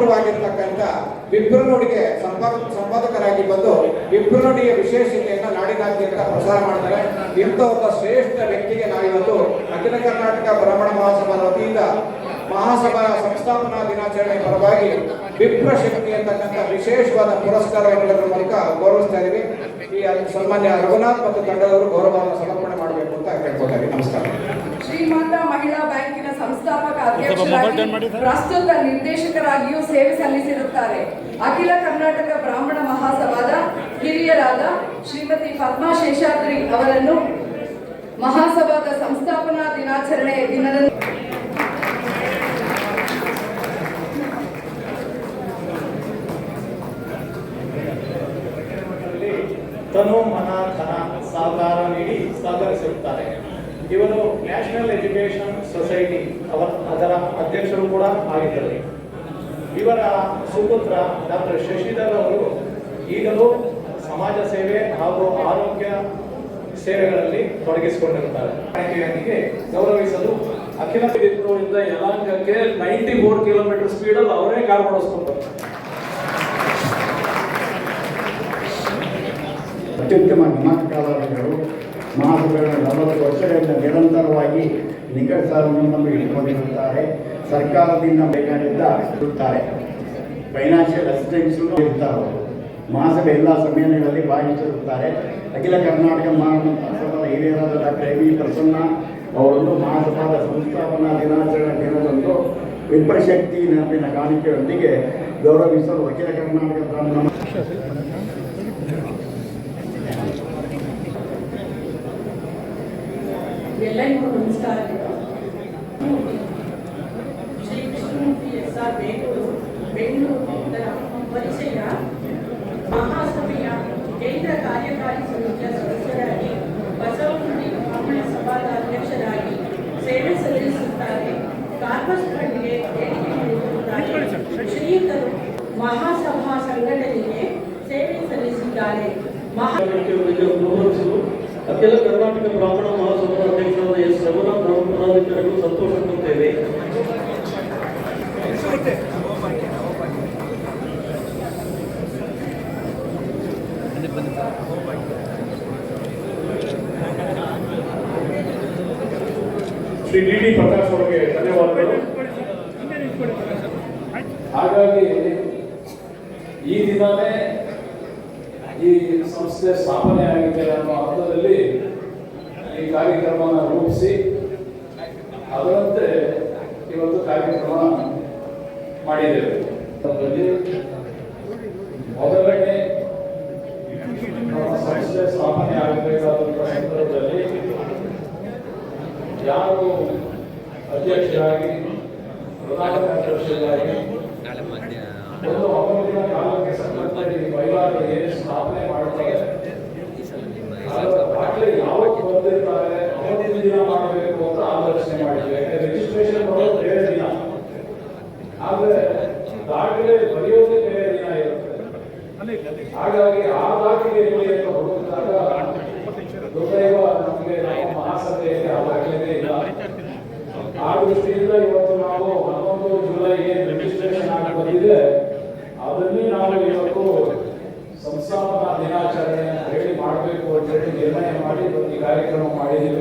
ವಿದ್ವಾಂಸರಾಗಿರ್ತಕ್ಕಂಥ ವಿಪ್ರನುಡಿಗೆ ಸಂಪಾದಕರಾಗಿ ಬಂದು ವಿಪ್ರನುಡಿಯ ವಿಶೇಷತೆಯನ್ನು ನಾಡಿನಾದ್ಯಂತ ಪ್ರಸಾರ ಮಾಡ್ತಾರೆ. ಇಂಥವ್ರ ಶ್ರೇಷ್ಠ ವ್ಯಕ್ತಿಗೆ ನಾವಿವತ್ತು ಅಖಿಲ ಕರ್ನಾಟಕ ಬ್ರಾಹ್ಮಣ ಮಹಾಸಭಾ ವತಿಯಿಂದ ಮಹಾಸಭಾ ಸಂಸ್ಥಾಪನಾ ದಿನಾಚರಣೆ ಪರವಾಗಿ ವಿಪ್ರ ಶಕ್ತಿ ಅಂತಕ್ಕಂಥ ವಿಶೇಷವಾದ ಪುರಸ್ಕಾರಗಳ ಮೂಲಕ ಗೌರವಿಸ್ತಾ ಇದ್ದೀವಿ. ಈ ಸನ್ಮಾನ್ಯ ರಘುನಾಥ್ ಮತ್ತು ತಂಡದವರು ಗೌರವವನ್ನು ಸಮರ್ಪಣೆ ಮಾಡಬೇಕು ಅಂತ ಕೇಳ್ಕೊಳ್ತಾರೆ. ನಮಸ್ಕಾರ. ಶ್ರೀಮಾತಾ ಮಹಿಳಾ ಬ್ಯಾಂಕಿನ ಸಂಸ್ಥಾಪಕ ಅಧ್ಯಕ್ಷರಾಗಿ ಪ್ರಸ್ತುತ ನಿರ್ದೇಶಕರಾಗಿಯೂ ಸೇವೆ ಸಲ್ಲಿಸಿರುತ್ತಾರೆ. ಅಖಿಲ ಕರ್ನಾಟಕ ಬ್ರಾಹ್ಮಣ ಮಹಾಸಭಾದ ಹಿರಿಯರಾದ ಶ್ರೀಮತಿ ಪದ್ಮಾ ಶೇಷಾದ್ರಿ ಅವರನ್ನು ಮಹಾಸಭಾದ ಸಂಸ್ಥಾಪನಾ ದಿನಾಚರಣೆ ದಿನದಂದು ತನು ಮನ ಧನ ಸಹಕಾರ ನೀಡಿ ಸಹಕರಿಸಿರುತ್ತಾರೆ. ಇವರು ನ್ಯಾಷನಲ್ ಎಜುಕೇಷನ್ ಸೊಸೈಟಿ ಅದರ ಅಧ್ಯಕ್ಷರು ಕೂಡ ಆಗಿದ್ದರು. ಇವರ ಸುಪುತ್ರ ಡಾಕ್ಟರ್ ಶಶಿಧರ್ ಅವರು ಈಗಲೂ ಸಮಾಜ ಸೇವೆ ಹಾಗೂ ಆರೋಗ್ಯ ಸೇವೆಗಳಲ್ಲಿ ತೊಡಗಿಸಿಕೊಂಡಿರುತ್ತಾರೆ. ಗೌರವಿಸಲು ಅಖಿಲ ಇಂದ ಯಲಹಂಕಕ್ಕೆ 94 ಕಿಲೋಮೀಟರ್ ಸ್ಪೀಡಲ್ಲಿ ಅವರೇ ಕಾರ್ ಓಡಿಸ್ಕೊಂಡ್ರು. ಅತ್ಯುತ್ತಮ ಗಮನಕಾರರು ಮಹಾಸಭೆಗಳ 40 ವರ್ಷಗಳಿಂದ ನಿರಂತರವಾಗಿ ನಿಕಟ ಸಾಲವನ್ನು ನಮಗೆ ಇಟ್ಟುಕೊಂಡಿರುತ್ತಾರೆ. ಸರ್ಕಾರದಿಂದ ಬೇಕಾಗಿದ್ದ ಇರುತ್ತಾರೆ, ಫೈನಾನ್ಷಿಯಲ್ ಅಸಿಸ್ಟೆನ್ಸು ಇರ್ತಾರೆ. ಮಹಾಸಭೆ ಎಲ್ಲ ಸಮ್ಮೇಳನಗಳಲ್ಲಿ ಭಾಗವಹಿಸಿರುತ್ತಾರೆ. ಅಖಿಲ ಕರ್ನಾಟಕ ಮಹಾಸಭಾದ ಹಿರಿಯರಾದ ಡಾಕ್ಟರ್ ಎಂ.ವಿ. ಪ್ರಸನ್ನ ಅವರನ್ನು ಮಹಾಸಭಾದ ಸಂಸ್ಥಾಪನಾ ದಿನಾಚರಣೆ ದಿನದಂದು ವಿಪ್ರಶಕ್ತಿ ನೆನಪಿನ ಕಾಣಿಕೆಯೊಂದಿಗೆ ಗೌರವಿಸಲು ಅಖಿಲ ಕರ್ನಾಟಕ ಬ್ರಾಹ್ಮಣ ಎಲ್ಲರಿಗೂ ನಮಸ್ಕಾರಗಳು. ಶ್ರೀ ಕೃಷ್ಣಮೂರ್ತಿ SR ಬೆಂಗಳೂರು ಇದರ ಪರಿಚಯ ಮಹಾಸಭೆಯ ಕೇಂದ್ರ ಕಾರ್ಯಕಾರಿ ಸಮಿತಿಯ ಸದಸ್ಯರಾಗಿ ಬಸವನಗುಡಿ ಬ್ರಾಹ್ಮಣ ಸಭಾದ ಅಧ್ಯಕ್ಷರಾಗಿ ಸೇವೆ ಸಲ್ಲಿಸುತ್ತಾರೆ. ಕಾರ್ಪಸ್ ಫಂಡ್ಗೆ ದೇಣಿಗೆ ನೀಡುತ್ತಾರೆ. ಶ್ರೀಯುತರು ಮಹಾಸಭಾ ಸಂಘಟನೆಗೆ ಸೇವೆ ಸಲ್ಲಿಸಿದ್ದಾರೆ. ಅಖಿಲ ಕರ್ನಾಟಕ ಬ್ರಾಹ್ಮಣ ಮಹಾಸಭಾ ಅಧ್ಯಕ್ಷರಾದ ಎಸ್ ರಘುನಾಥ್ ಪದಾಧಿಕಾರಿಗಳು ಸಂತೋಷ ಪಡುತ್ತೇವೆ. ಶ್ರೀ ಡಿ ಪ್ರಕಾಶ್ ಅವರಿಗೆ ಧನ್ಯವಾದಗಳು. ಹಾಗಾಗಿ ಈ ದಿನವೇ ಈ ಸಂಸ್ಥೆ ಸ್ಥಾಪನೆ ಆಗಿದೆ ಅನ್ನೋ ಅರ್ಥದಲ್ಲಿ ಈ ಕಾರ್ಯಕ್ರಮನ ರೂಪಿಸಿ ಅದರಂತೆ ಇವತ್ತು ಕಾರ್ಯಕ್ರಮ ಮಾಡಿದ್ದೇವೆ. ಮೊದಲನೇ ಸಂಸ್ಥೆ ಸ್ಥಾಪನೆ ಆಗಬೇಕಾದಂಥ ಸಂದರ್ಭದಲ್ಲಿ ಯಾರು ಅಧ್ಯಕ್ಷರಾಗಿ ಪ್ರಧಾನ ಕಾರ್ಯದರ್ಶಿಯಾಗಿ ಒಂದು ಅವಧಿನ ಕಾಲಕ್ಕೆ ಸಂಬಂಧಪಟ್ಟ ಮಹಿಳೆಯರು ಏನು ಸ್ಥಾಪನೆ ಮಾಡ್ತಾರೆ ಯಾವತ್ತು ಬಂದಿರ್ತಾರೆ ಅವತ್ತಿನ ದಿನ ಮಾಡಬೇಕು ಅಂತ ಆಲೋಚನೆ ಮಾಡಿದ್ವಿ. ರಿಜಿಸ್ಟ್ರೇಷನ್ ಮಾಡೋದು ಬೇರೆ ದಿನ, ಆದ್ರೆ ದಾಖಲೆ ಬರೆಯೋದೇ ಬೇರೆ ದಿನ ಇರುತ್ತೆ. ಹಾಗಾಗಿ ಆ ದಾಖಲೆ ಎಲ್ಲಿ ಅಂತ ಹುಡುಕಿದಾಗ ದುರ್ದೈವ ನಮಗೆ ನಮ್ಮ ಮಹಾಸಭೆಯಲ್ಲಿ ಆ ದಾಖಲೆ ಇಲ್ಲ. ಆ ದೃಷ್ಟಿಯಿಂದ ಇವತ್ತು ನಾವು 11 ಜುಲೈಗೆ ರಿಜಿಸ್ಟ್ರೇಷನ್ ಆಗಿ ಬಂದಿದೆ. ಅದನ್ನೇ ನಾವು ಇವತ್ತು ಸಂಸ್ಥಾಪನಾ ದಿನಾಚರಣೆ ಹೇಳಿ ಮಾಡಬೇಕು ಅಂತ ಹೇಳಿ ನಿರ್ಣಯ ಮಾಡಿ ಈ ಕಾರ್ಯಕ್ರಮ ಮಾಡಿದ್ದೀವಿ.